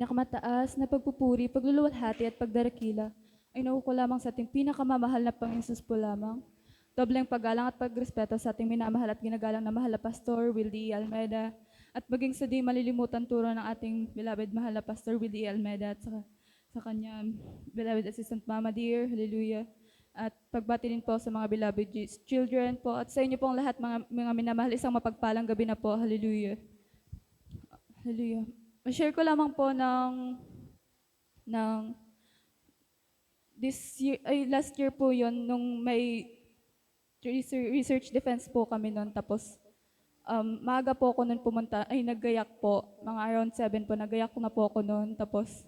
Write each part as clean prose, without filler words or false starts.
pinakamataas na pagpupuri, pagluluwalhati at pagdarakila ay nauuko lamang sa ating pinakamamahal na Panginoon Jesus po lamang. Dobleng paggalang at pagrespeto sa ating minamahal at ginagalang na mahal na Pastor Willie Almeida at maging sa di malilimutan turo ng ating beloved mahal na Pastor Willie Almeida at sa kanya beloved assistant Mama Dear, hallelujah. At pagbati din po sa mga beloved children po at sa inyo pong lahat mga minamahal, isang mapagpalang gabi na po, hallelujah. Hallelujah. Ma-share ko lamang po ng this year, ay last year po yon nung may research defense po kami noon. Tapos maaga po ako noon pumunta, ay naggayak po, mga around 7 po, naggayak na po ako noon. Tapos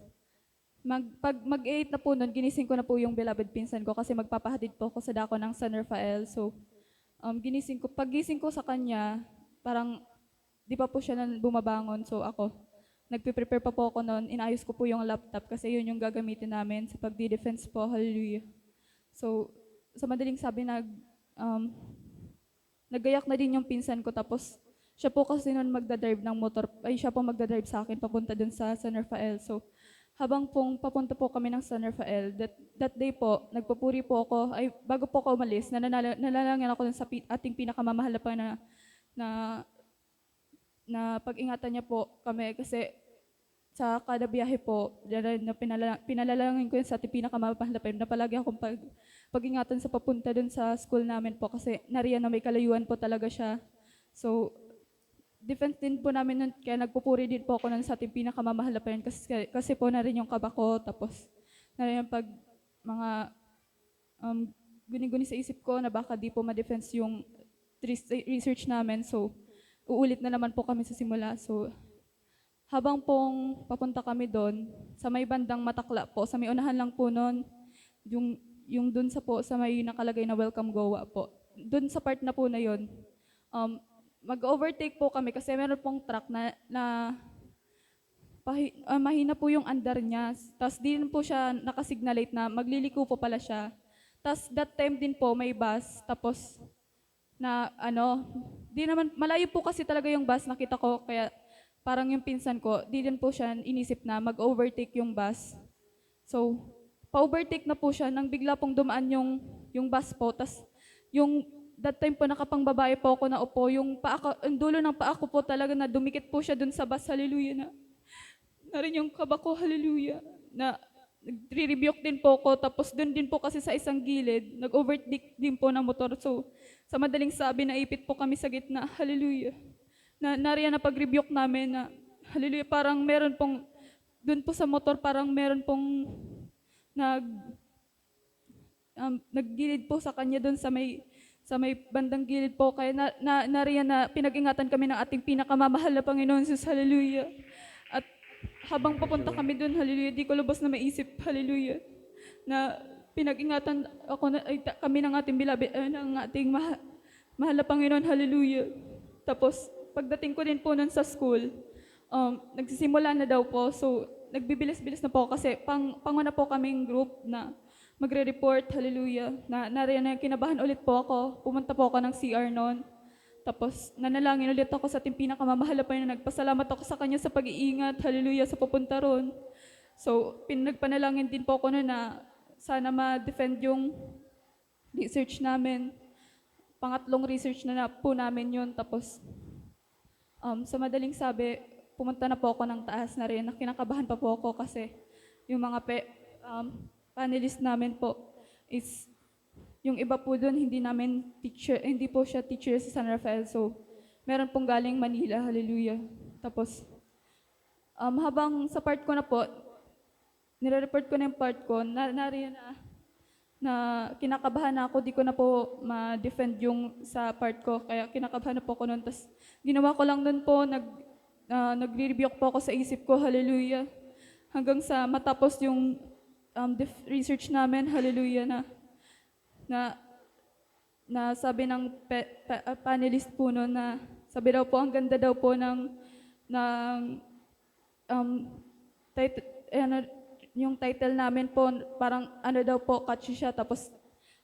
pag mag-8 na po noon, ginising ko na po yung beloved pinsan ko kasi magpapahatid po ako sa dako ng San Rafael. So pagising ko sa kanya, parang di pa po siya bumabangon. So ako, nagpe-prepare pa po ako noon, inayos ko po yung laptop kasi yun yung gagamitin namin sa pagdi-defense po, hallelujah. So, sa madaling sabi, naggayak na din yung pinsan ko, tapos siya po kasi noon magdadrive ng motor, ay siya po magdadrive sa akin papunta dun sa San Rafael. So, habang pong papunta po kami ng San Rafael, that day po, nagpupuri po ako, ay bago po ako umalis, nalalangin ako sa ating pinakamamahal pa na pag-ingatan niya po kami kasi sa kada biyahe po, na pinalalangin ko yun sa ating pinakamamahal na palagi akong pag-ingatan sa papunta dun sa school namin po kasi nariyan na may kalayuan po talaga siya. So, defense din po namin nun, kaya nagpupuri din po ako nun sa ating pinakamamahal na kasi po na rin yung kabako, tapos na rin yung mga guni-guni sa isip ko na baka di po ma-defense yung research namin. So, uulit na naman po kami sa simula. So, habang pong papunta kami doon, sa may bandang Matakla po, sa may unahan lang po noon, yung doon sa may nakalagay na Welcome Goa po. Doon sa part na po na yon, mag-overtake po kami kasi meron pong truck na mahina po yung andar niya. Tapos di rin po siya nakasignalate na magliliko po pala siya. Tapos that time din po may bus, tapos di naman, malayo po kasi talaga yung bus, nakita ko, kaya parang yung pinsan ko, di din po siya inisip na mag-overtake yung bus. So, pa-overtake na po siya nang bigla pong dumaan yung bus po. Tas that time po nakapangbabae po ako na upo, yung dulo ng paa ko po talaga na dumikit po siya dun sa bus, hallelujah, na rin yung kabako, hallelujah, na nagre-rebuke din po ako. Tapos dun din po kasi sa isang gilid, nag-overtake din po ng motor. So, sa madaling sabi, naipit po kami sa gitna, hallelujah. Nariyan na pag-rebuke namin na, hallelujah, parang meron pong, dun po sa motor, parang meron pong naggilid po sa kanya dun sa may bandang gilid po. Kaya nariyan na pinag-ingatan kami ng ating pinakamamahal na Panginoon Jesus, hallelujah. At habang papunta kami dun, hallelujah, di ko lubos na maisip, hallelujah, na pinag-ingatan kami ng ating ng ating mahal na Panginoon, hallelujah. Tapos, pagdating ko din po nun sa school, nagsisimula na daw po. So, nagbibilis-bilis na po kasi panguna po kaming group na magre-report, hallelujah. Nariyan na kinabahan ulit po ako. Pumunta po ako ng CR noon. Tapos, nanalangin ulit ako sa ating pinakamamahal na Panginoon. Nagpasalamat ako sa Kanya sa pag-iingat, hallelujah, sa papunta ron. So, nagpanalangin din po ako noon na sana ma-defend yung research namin. Pangatlong research na po namin yun. Tapos, sa madaling sabi, pumunta na po ako ng taas na rin. Kinakabahan pa po ako kasi yung mga panelist namin po is, yung iba po doon, hindi po siya teacher sa San Rafael. So, meron pong galing Manila, hallelujah. Tapos, habang sa part ko na po, nire-report ko na yung part ko, nariyan na kinakabahan na ako, di ko na po ma-defend yung sa part ko, kaya kinakabahan na po ako noon. Tapos ginawa ko lang noon po, nagre-rebuke po ako sa isip ko, hallelujah, hanggang sa matapos yung research namin, hallelujah, na sabi ng panelist po noon na, sabi daw po, ang ganda daw po ng yung title namin po, parang daw po, catchy siya, tapos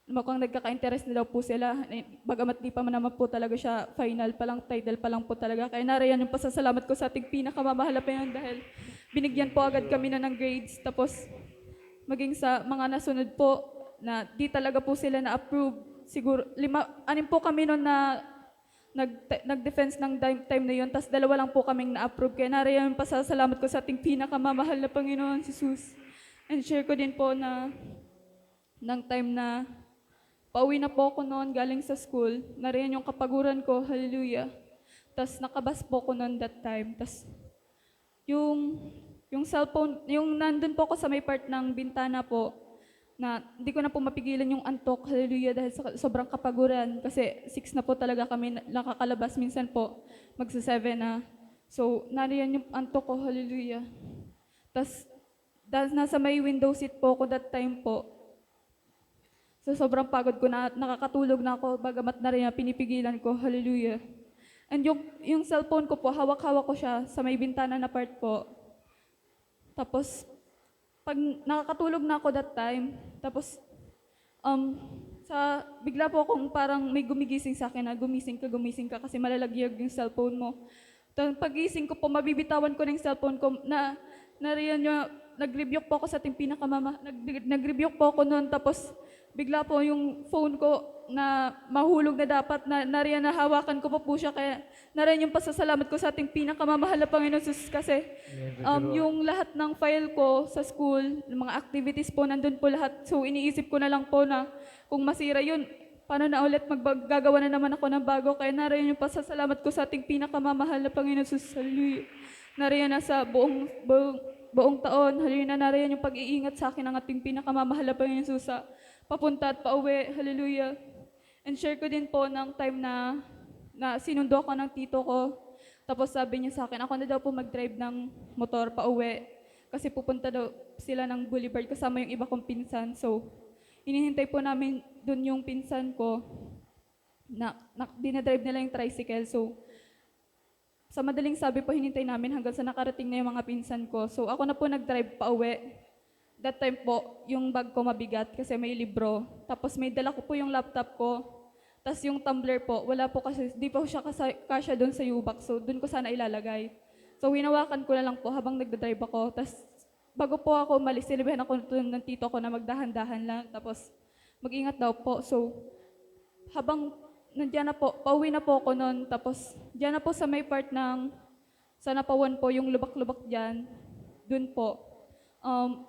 mukhang nagkaka-interest na daw po sila. Bagamat di pa man naman po talaga siya final pa lang, title pa lang po talaga. Kaya nariyan yung pasasalamat ko sa ating pinakamamahal na Panginoon dahil binigyan po agad kami na ng grades. Tapos maging sa mga nasunod po na di talaga po sila na-approve. Siguro, anim po kami noon na nag-defense ng time na yun, tapos dalawa lang po kaming na-approve. Kaya nariyan yung pasasalamat ko sa ating pinakamamahal na Panginoon, Jesus. And share ko din po na ng time na pauwi na po ako noon galing sa school, nariyan yung kapaguran ko, hallelujah. Tapos nakabas po ako noon that time. Tapos yung, yung cellphone, yung nandun po ako sa may part ng bintana po, na hindi ko na po mapigilan yung antok, hallelujah, dahil sa sobrang kapaguran. Kasi 6 na po talaga kami nakakalabas, minsan po magsa 7 na. So, nariyan yung antok ko, hallelujah. Tapos, dahil nasa may window seat po ako that time po, so sobrang pagod ko na, nakakatulog na ako, bagamat na rin na pinipigilan ko, hallelujah. And yung cellphone ko po, hawak-hawak ko siya sa may bintana na part po. Tapos, pag nakakatulog na ako that time, tapos, bigla po akong parang may gumigising sa akin na gumising ka kasi malalagyag yung cellphone mo. Tapos pagising ko po, mabibitawan ko ng cellphone ko na nariyan nyo, nag-rebuke po ako sa ating nag-rebuke po ako noon, tapos bigla po yung phone ko na mahulog na dapat, na nariyan na hawakan ko po siya, kaya nariyan yung pasasalamat ko sa ating pinakamamahal na Panginoon Jesus kasi yung lahat ng file ko sa school, mga activities po, nandun po lahat. So iniisip ko na lang po na kung masira yun, paano na ulit maggagawa na naman ako ng bago, kaya nariyan yung pasasalamat ko sa ating pinakamamahal na Panginoon Jesus. Hallelujah. Nariyan na sa buong taon, hallelujah, na nariyan yung pag-iingat sa akin ng ating pinakamamahal na Panginoon Jesus sa papunta at pauwi, hallelujah. And share ko din po ng time na sinundo ako ng tito ko. Tapos sabi niya sa akin, ako na daw po mag-drive ng motor pauwi. Kasi pupunta daw sila ng Boulevard kasama yung iba kong pinsan. So, hinihintay po namin dun yung pinsan ko na dinadrive nila yung tricycle. So, sa madaling sabi po, hinintay namin hanggang sa nakarating na yung mga pinsan ko. So, ako na po nag-drive pauwi. That time po, yung bag ko mabigat kasi may libro. Tapos may dala ko po yung laptop ko. Tapos yung tumbler po, wala po kasi, di po siya kasya doon sa U-box. So doon ko sana ilalagay. So hinawakan ko na lang po habang nagdadrive ako. Tapos bago po ako umalis, sinabihan ako ng tito ko na magdahan-dahan lang. Tapos mag-ingat daw po. So habang nandiyan na po, pauwi na po ako noon. Tapos diyan na po sa may part ng sa Napawan po, yung lubak-lubak diyan. Doon po.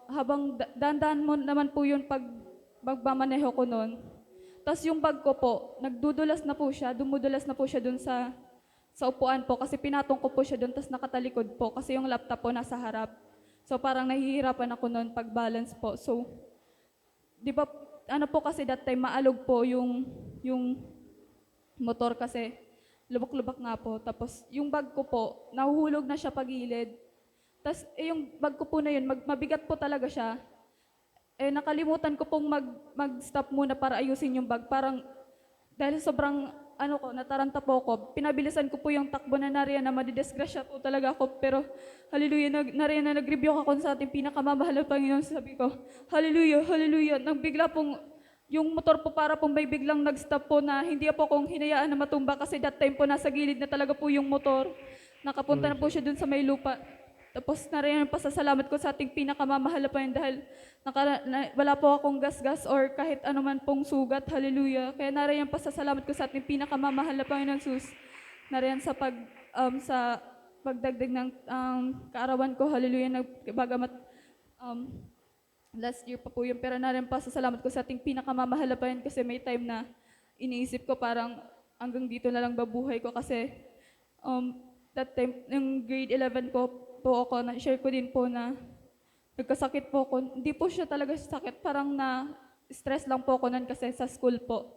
Habang dandan mo naman po yun pag magmamaneho ko noon. Tapos yung bag ko po, nagdudulas na po siya, dumudulas na po siya dun sa upuan po kasi pinatong ko po siya dun, tapos nakatalikod po kasi yung laptop po nasa harap. So parang nahihirapan ako noon pag-balance po. So, di ba, ano po kasi that time, maalog po yung motor kasi lubak-lubak nga po. Tapos yung bag ko po, nahuhulog na siya pagilid. Tapos yung bag ko po na yun, mabigat po talaga siya. Nakalimutan ko pong mag-stop muna para ayusin yung bag. Parang dahil sobrang nataranta po ako, pinabilisan ko po yung takbo na nariyan na madidesgrasya po talaga ako. Pero hallelujah, nariyan na nag-review ako sa ating pinakamamahal na Panginoon. Sabi ko, hallelujah, hallelujah. Nang bigla pong yung motor po para pong may biglang nag-stop po na hindi po akong hinayaan na matumba kasi that time po nasa gilid na talaga po yung motor. Nakapunta na po siya dun sa may lupa. Tapos nariyan ang pasasalamat ko sa ating pinakamamahal na Panginoon dahil wala po akong gasgas or kahit anuman pong sugat. Hallelujah. Kaya nariyan ang pasasalamat ko sa ating pinakamamahal na Panginoon Jesus. Nariyan sa pagdagdag ng kaarawan ko. Hallelujah. Bagamat last year pa po yun. Pero nariyan ang pasasalamat ko sa ating pinakamamahal na Panginoon kasi may time na iniisip ko parang hanggang dito na lang babuhay ko kasi that time, yung grade 11 ko po ako, na-share ko din po na nagkasakit po ako. Hindi po siya talaga sakit, parang na-stress lang po ako nun kasi sa school po.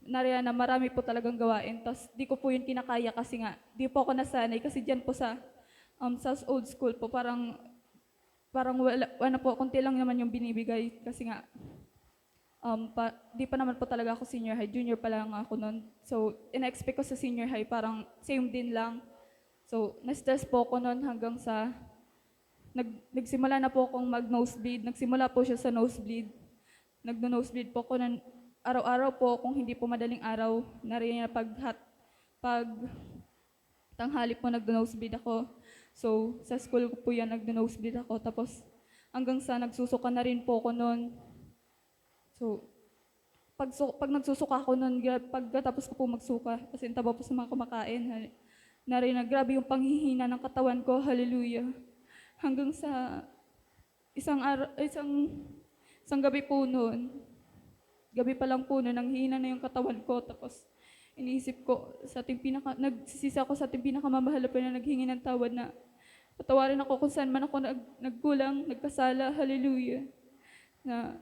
Nariyan na marami po talagang gawain. Tapos di ko po yun kinakaya kasi nga, di po ako nasanay kasi dyan po sa old school po, parang wala po, konti lang naman yung binibigay kasi nga, di pa naman po talaga ako senior high, junior pa lang ako nun. So, ina-expect ko sa senior high, parang same din lang. So, na-stress po ako noon hanggang sa nagsimula na po akong mag-nosebleed. Nagsimula po siya sa nosebleed. Nagno-nosebleed po ako ng araw-araw po, kung hindi po madaling araw, nariyan na pag tanghali po nagno-nosebleed ako. So, sa school ko po yan, nag-nosebleed ako. Tapos, hanggang sa nagsusuka na rin po ako noon. So, pag nagsusuka ako noon, pagkatapos ko po magsuka, kasi taba po sa mga kumakain, na grabe yung panghihina ng katawan ko, hallelujah. Hanggang sa isang gabi po noon, gabi pa lang po noon, nanghihina na yung katawan ko, tapos iniisip ko, nagsisisi ako sa ating pinakamamahal na na naghingi ng tawad na patawarin ako kung saan man ako nagkulang, nagkasala, hallelujah. Na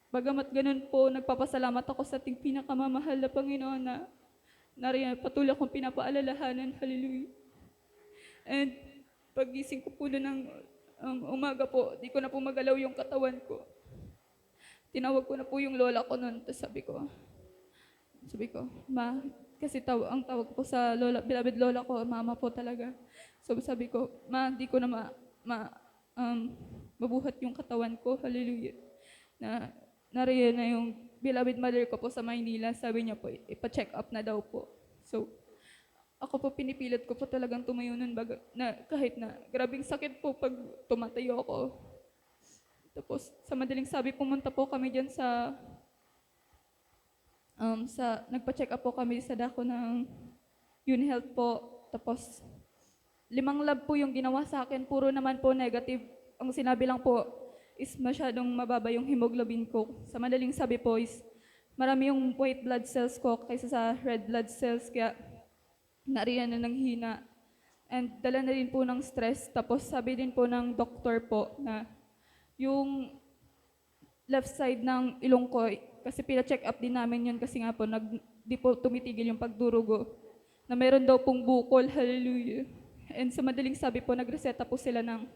bagamat ganun po, nagpapasalamat ako sa ating pinakamamahal na Panginoon na nariyan, patuloy akong pinapaalalahanan, hallelujah. And pagising ko po noon ng umaga po, di ko na po magalaw yung katawan ko. Tinawag ko na po yung lola ko noon, tapos sabi ko, ma, kasi ang tawag ko po sa lola, beloved lola ko, mama po talaga. So sabi ko, ma, di ko na mabuhat yung katawan ko, hallelujah. Nariyan na yung beloved mother ko po sa Maynila, sabi niya po, ipa-check up na daw po. So, ako po pinipilit ko po talagang tumayo nun, na kahit na grabing sakit po pag tumatayo ako. Tapos, sa madaling sabi, pumunta po kami dyan nagpa-check up po kami sa dako ng UniHealth po. Tapos, 5 lab po yung ginawa sa akin, puro naman po negative. Ang sinabi lang po is masyadong mababa yung hemoglobin ko. Sa madaling sabi po is marami yung white blood cells ko kaysa sa red blood cells, kaya nariyan na ng hina. And dala na rin po ng stress. Tapos sabi din po ng doktor po na yung left side ng ilong ko, kasi pina-check up din namin yun kasi nga po di po tumitigil yung pagdurugo, na meron daw pong bukol, hallelujah. And sa madaling sabi po, nagreseta po sila ng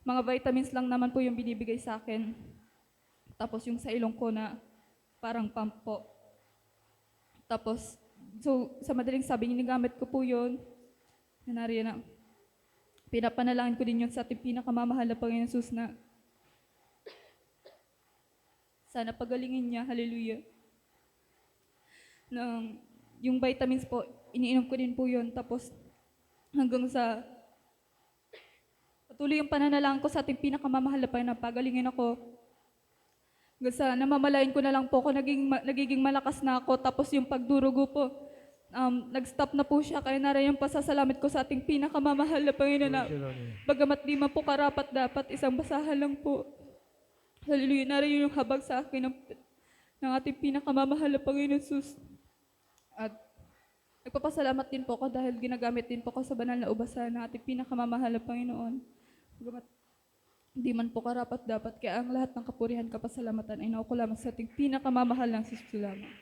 mga vitamins lang naman po yung binibigay sa akin. Tapos yung sa ilong ko na parang pump po. Tapos, so sa madaling sabi, ginagamit ko po yun. Nanariyan na. Pinapanalangin ko din yun sa ating pinakamamahal na Panginoon Jesus na sana pagalingin niya, hallelujah. Yung vitamins po, iniinom ko din po yun. Tapos hanggang sa patuloy yung pananalangin ko sa ating pinakamamahal na Panginoon, pagalingin ako. Hanggang sa namamalayan ko na lang po ako, nagiging malakas na ako. Tapos yung pagdurugo po, nag-stop na po siya. Kaya narin yung pasasalamat ko sa ating pinakamamahal na Panginoon na bagamat di man po karapat dapat, isang basahan lang po. Hallelujah, narin yung habag sa akin ng ating pinakamamahal na Panginoon Jesus. At nagpapasalamat din po ako dahil ginagamit din po ako sa banal na ubasan ng ating pinakamamahal na Panginoon. Bagamat di man po karapat dapat, kaya ang lahat ng kapurihan, kapasalamatan ay nauko lamang sa ating pinakamamahal ng Jesus lamang.